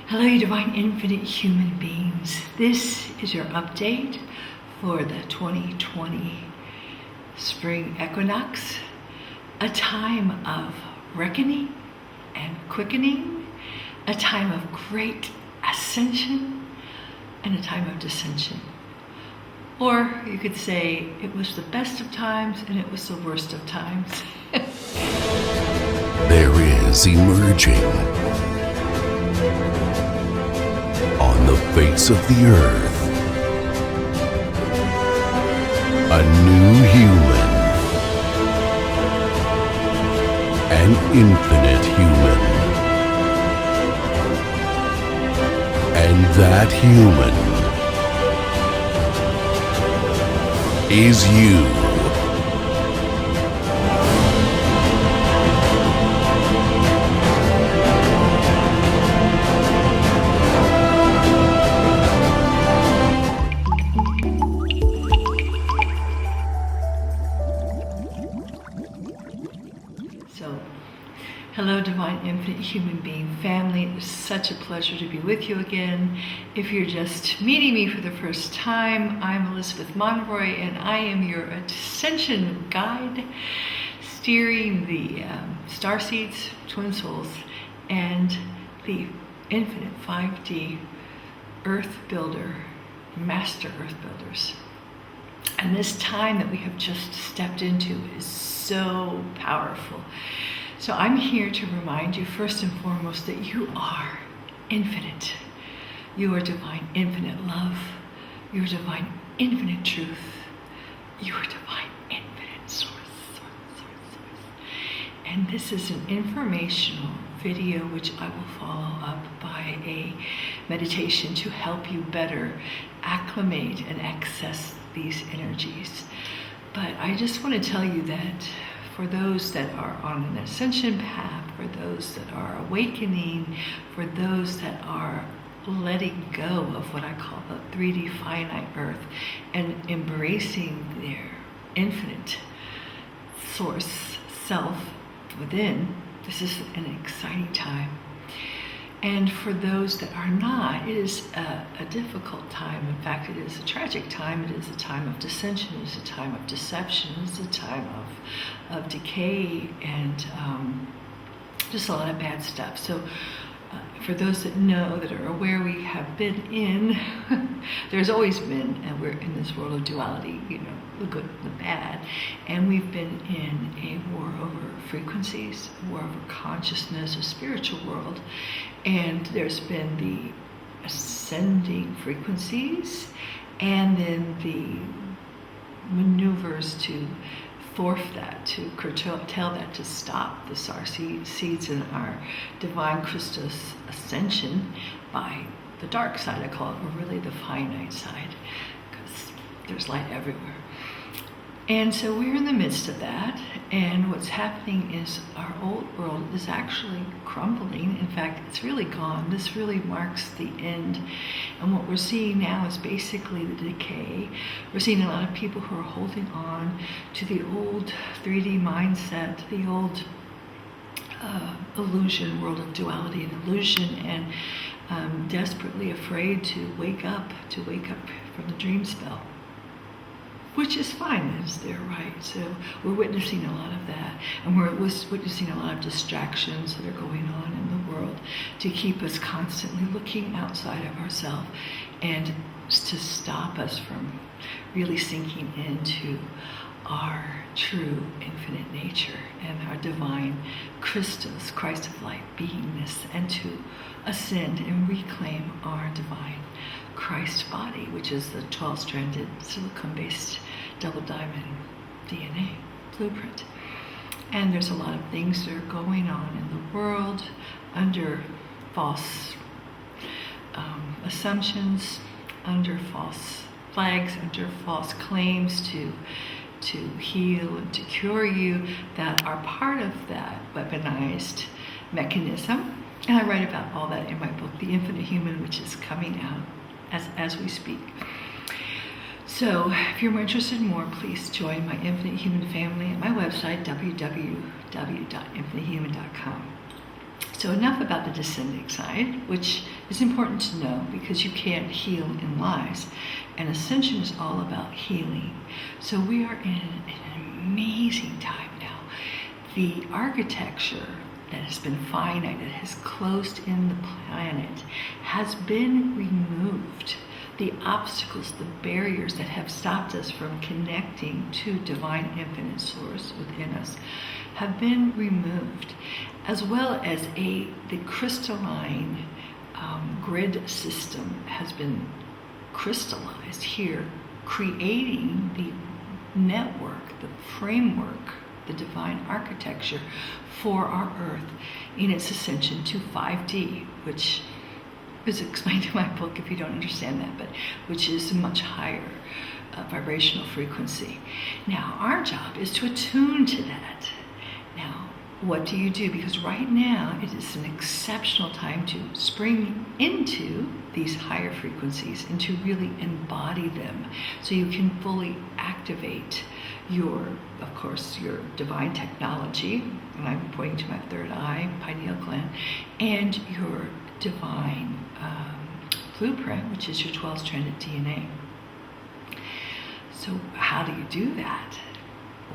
Hello, you divine infinite human beings. This is your update for the 2020 spring equinox, a time of reckoning and quickening, a time of great ascension and a time of dissension. Or you could say it was the best of times and it was the worst of times. There is emerging on the face of the earth a new human, an infinite human, and that human is you. Hello, divine infinite human being family. It's such a pleasure to be with you again. If you're just meeting me for the first time, I'm Elizabeth Monroy and I am your ascension guide, steering the star seeds, twin souls, and the infinite 5D earth builder, master earth builders. And this time that we have just stepped into is so powerful. So I'm here to remind you first and foremost that you are infinite. You are divine infinite love. You are divine infinite truth. You are divine infinite source. And this is an informational video which I will follow up by a meditation to help you better acclimate and access these energies. But I just want to tell you that for those that are on an ascension path, for those that are awakening, for those that are letting go of what I call the 3D finite earth and embracing their infinite source self within, this is an exciting time. And for those that are not, it is a difficult time. In fact, it is a tragic time. It is a time of dissension. It is a time of deception. It is a time of decay and just a lot of bad stuff. So for those that know, that are aware, we have been in, there's always been, and we're in this world of duality, you know, the good and the bad, and we've been in a war over frequencies, a war over consciousness, a spiritual world, and there's been the ascending frequencies, and then the maneuvers to thwart that, to curtail that, to stop the star seeds in our divine Christus ascension by the dark side, I call it, or really the finite side, because there's light everywhere. And so we're in the midst of that, and what's happening is our old world is actually crumbling. In fact, it's really gone. This really marks the end. And what we're seeing now is basically the decay. We're seeing a lot of people who are holding on to the old 3D mindset, the old illusion, world of duality and illusion, and desperately afraid to wake up from the dream spell. Which is fine, that is their right. So we're witnessing a lot of that. And we're witnessing a lot of distractions that are going on in the world to keep us constantly looking outside of ourselves and to stop us from really sinking into our true infinite nature and our divine Christus, Christ of light beingness, and to ascend and reclaim our divine Christ body, which is the 12-stranded silicone-based double diamond DNA blueprint. And there's a lot of things that are going on in the world under false assumptions, under false flags, under false claims to heal and to cure you that are part of that weaponized mechanism. And I write about all that in my book, The Infinite Human, which is coming out as we speak. So if you're interested in more, please join my Infinite Human family at my website, www.infinitehuman.com. So enough about the descending side, which is important to know because you can't heal in lies. And ascension is all about healing. So we are in an amazing time now. The architecture that has been finite, that has closed in the planet, has been removed. The obstacles, the barriers that have stopped us from connecting to divine infinite source within us have been removed, as well as the crystalline grid system has been crystallized here, creating the network, the framework, the divine architecture for our Earth in its ascension to 5D, which is explained in my book if you don't understand that, but which is a much higher vibrational frequency. Now, our job is to attune to that. Now, what do you do? Because right now it is an exceptional time to spring into these higher frequencies and to really embody them so you can fully activate your divine technology, and I'm pointing to my third eye, pineal gland, and your divine blueprint, which is your 12-stranded DNA. So how do you do that?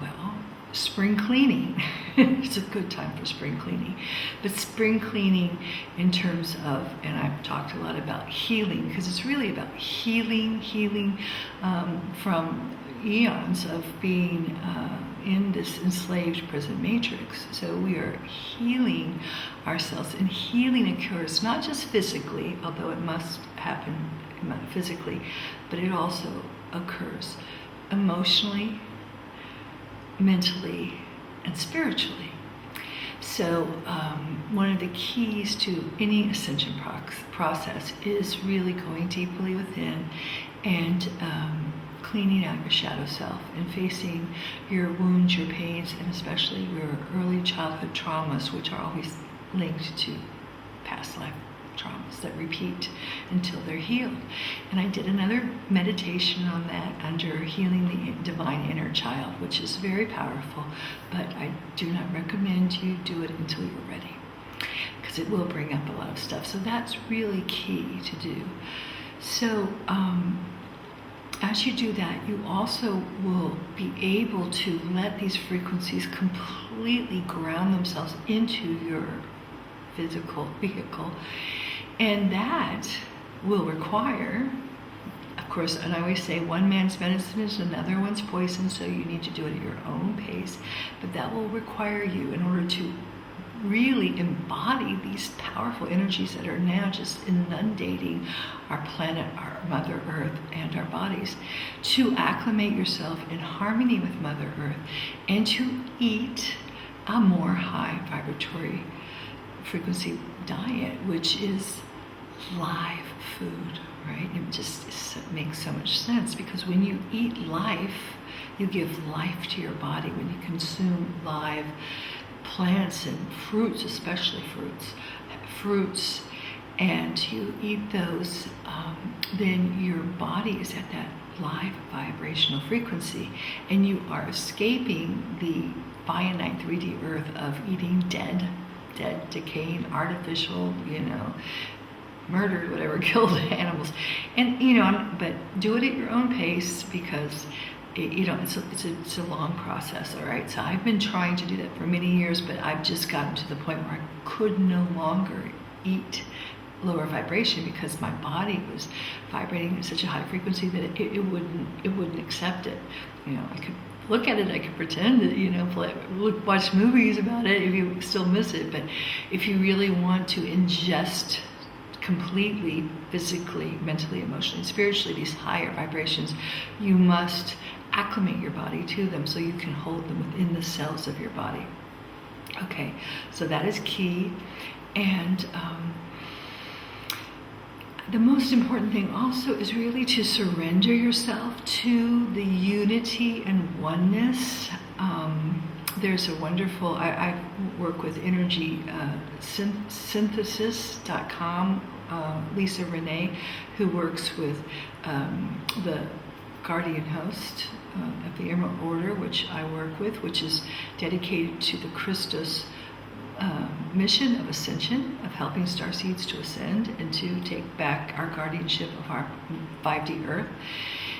Well, spring cleaning. It's a good time for spring cleaning. But spring cleaning in terms of, and I've talked a lot about healing, because it's really about healing from eons of being in this enslaved prison matrix. So we are healing ourselves, and healing occurs not just physically, although it must happen physically, but it also occurs emotionally, mentally, and spiritually. So one of the keys to any ascension process is really going deeply within and cleaning out your shadow self and facing your wounds, your pains, and especially your early childhood traumas, which are always linked to past life traumas that repeat until they're healed. And I did another meditation on that under Healing the Divine Inner Child, which is very powerful, but I do not recommend you do it until you're ready, because it will bring up a lot of stuff. So that's really key to do. So as you do that, you also will be able to let these frequencies completely ground themselves into your physical vehicle. And that will require, of course, and I always say one man's medicine is another one's poison, so you need to do it at your own pace. But that will require you, in order to really embody these powerful energies that are now just inundating our planet, our Mother Earth, and our bodies, to acclimate yourself in harmony with Mother Earth and to eat a more high vibratory frequency diet, which is live food, right? It makes so much sense, because when you eat life, you give life to your body. When you consume live plants and fruits, especially fruits, and you eat those, then your body is at that live vibrational frequency, and you are escaping the finite 3D earth of eating dead, decaying, artificial, murdered, whatever, killed animals. And, but do it at your own pace, because it's a long process, all right? So I've been trying to do that for many years, but I've just gotten to the point where I could no longer eat lower vibration, because my body was vibrating at such a high frequency that it wouldn't accept it. I could look at it, I could pretend that, watch movies about it if you still miss it, but if you really want to ingest completely, physically, mentally, emotionally, spiritually, these higher vibrations, you must acclimate your body to them so you can hold them within the cells of your body. Okay, so that is key. And the most important thing also is really to surrender yourself to the unity and oneness. There's a wonderful, I work with energy synthesis.com, Lisa Renee, who works with the Guardian Host of the Emerald Order, which I work with, which is dedicated to the Christus mission of ascension, of helping starseeds to ascend and to take back our guardianship of our 5D Earth,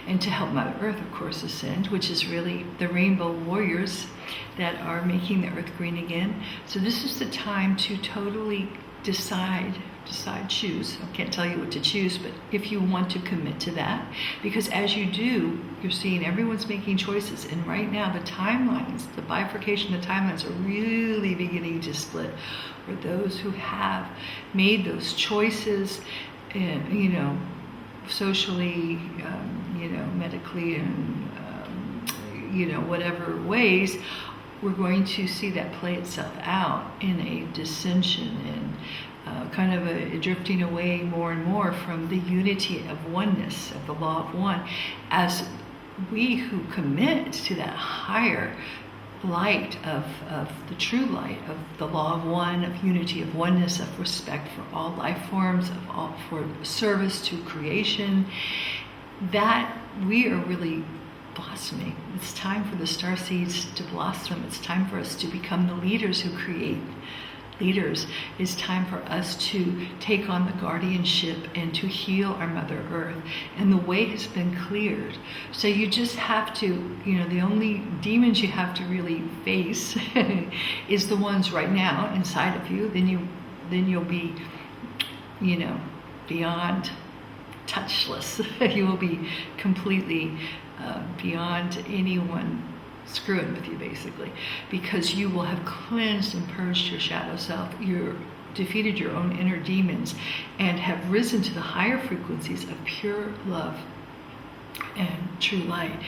and to help Mother Earth, of course, ascend, which is really the rainbow warriors that are making the Earth green again. So this is the time to totally decide, choose. I can't tell you what to choose, but if you want to commit to that, because as you do, you're seeing everyone's making choices, and right now the timelines, the bifurcation, the timelines are really beginning to split for those who have made those choices, and socially, medically, and whatever ways. We're going to see that play itself out in a dissension and kind of a drifting away more and more from the unity of oneness, of the law of one, as we who commit to that higher light of the true light of the law of one, of unity, of oneness, of respect for all life forms, for service to creation, that we are really blossoming. It's time for the star seeds to blossom. It's time for us to become the leaders who create leaders. It's time for us to take on the guardianship and to heal our Mother Earth. And the way has been cleared. So you just have to, the only demons you have to really face is the ones right now inside of you. Then you'll be, beyond touchless. You will be completely beyond anyone screwing with you, basically, because you will have cleansed and purged your shadow self. You're defeated your own inner demons and have risen to the higher frequencies of pure love and true light.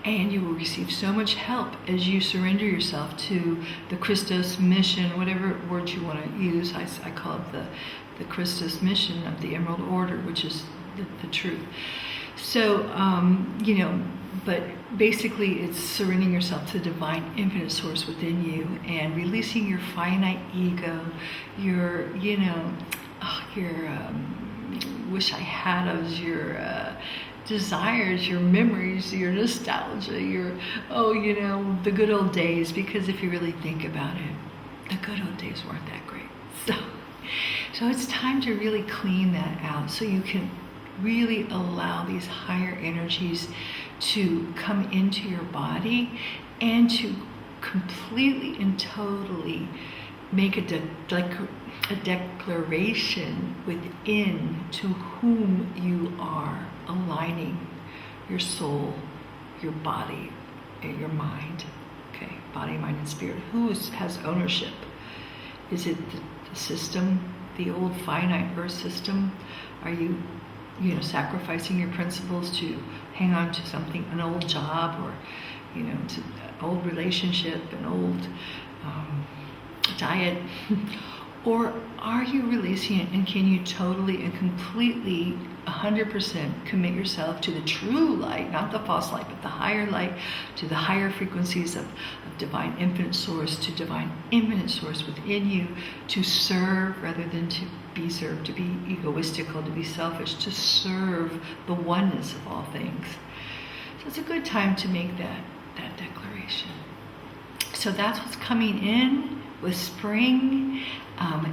And you will receive so much help as you surrender yourself to the Christos mission, whatever word you want to use. I call it the Christos mission of the Emerald Order, which is the truth. So, but basically it's surrendering yourself to the divine infinite source within you and releasing your finite ego, your wish I had of, your desires, your memories, your nostalgia, the good old days. Because if you really think about it, the good old days weren't that great. So it's time to really clean that out so you can really allow these higher energies to come into your body and to completely and totally make a declaration within to whom you are aligning your soul, your body, and your mind. Okay, body, mind, and spirit. Who has ownership? Is it the system, the old finite earth system? Are you sacrificing your principles to hang on to something, an old job, or, to an old relationship, an old diet? Or are you releasing it, and can you totally and completely 100% commit yourself to the true light, not the false light, but the higher light, to the higher frequencies of divine infinite source, to divine infinite source within you, to serve rather than to be served, to be egoistical, to be selfish, to serve the oneness of all things. So it's a good time to make that declaration. So that's what's coming in with spring.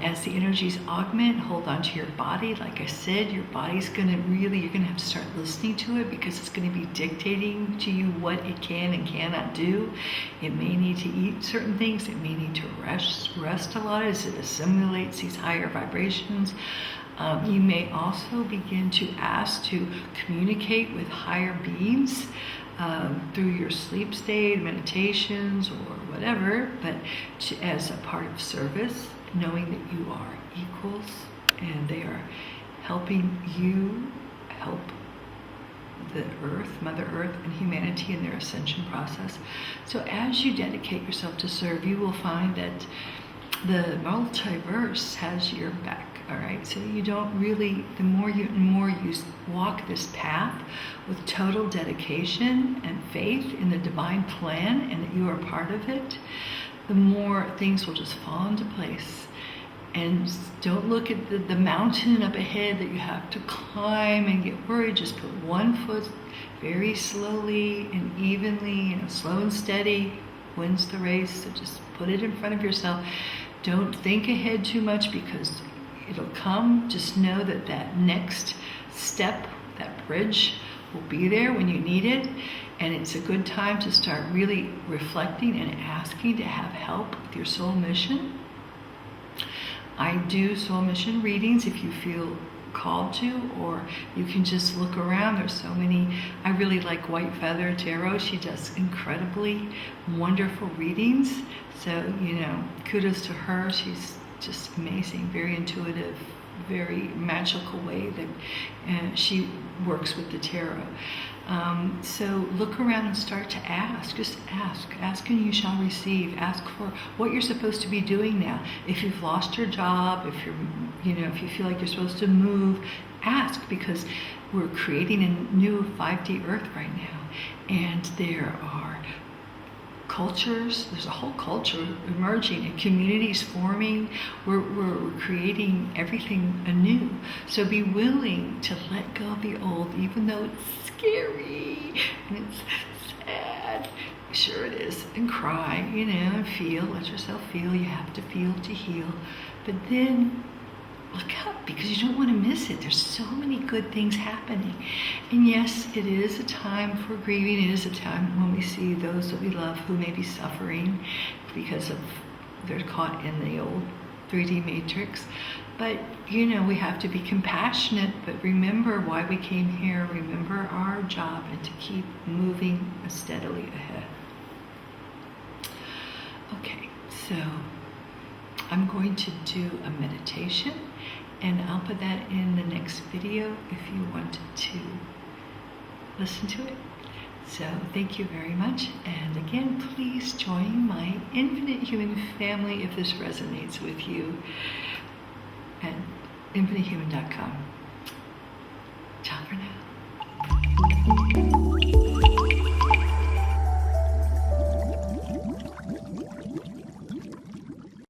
As the energies augment, hold on to your body. Like I said, your body's you're going to have to start listening to it, because it's going to be dictating to you what it can and cannot do. It may need to eat certain things. It may need to rest a lot as it assimilates these higher vibrations. You may also begin to ask to communicate with higher beings through your sleep state, meditations, or whatever, but as a part of service, knowing that you are equals and they are helping you help the earth, Mother Earth, and humanity in their ascension process. So as you dedicate yourself to serve, you will find that the multiverse has your back. All right, so you don't really, the more you walk this path with total dedication and faith in the divine plan and that you are part of it, the more things will just fall into place. And don't look at the mountain up ahead that you have to climb and get worried. Just put one foot very slowly and evenly, slow and steady wins the race. So just put it in front of yourself. Don't think ahead too much because it'll come. Just know that that next step, that bridge, will be there when you need it. And it's a good time to start really reflecting and asking to have help with your soul mission. I do soul mission readings if you feel called to, or you can just look around. There's so many. I really like White Feather Tarot. She does incredibly wonderful readings. So, kudos to her. She's just amazing, very intuitive, very magical way that she works with the tarot. So look around and start to ask. Just ask. Ask and you shall receive. Ask for what you're supposed to be doing now. If you've lost your job, if if you feel like you're supposed to move, ask, because we're creating a new 5D Earth right now. And there are cultures, there's a whole culture emerging and communities forming. We're creating everything anew. So be willing to let go of the old, even though it's scary and it's sad. Sure it is. And cry, and feel. Let yourself feel. You have to feel to heal. But then look up, because you don't want to miss it. There's so many good things happening. And yes, it is a time for grieving. It is a time when we see those that we love who may be suffering because of they're caught in the old 3D matrix. But, we have to be compassionate, but remember why we came here. Remember our job, and to keep moving steadily ahead. Okay, so I'm going to do a meditation, and I'll put that in the next video if you wanted to listen to it. So thank you very much. And again, please join my Infinite Human family if this resonates with you at infinitehuman.com. Ciao for now.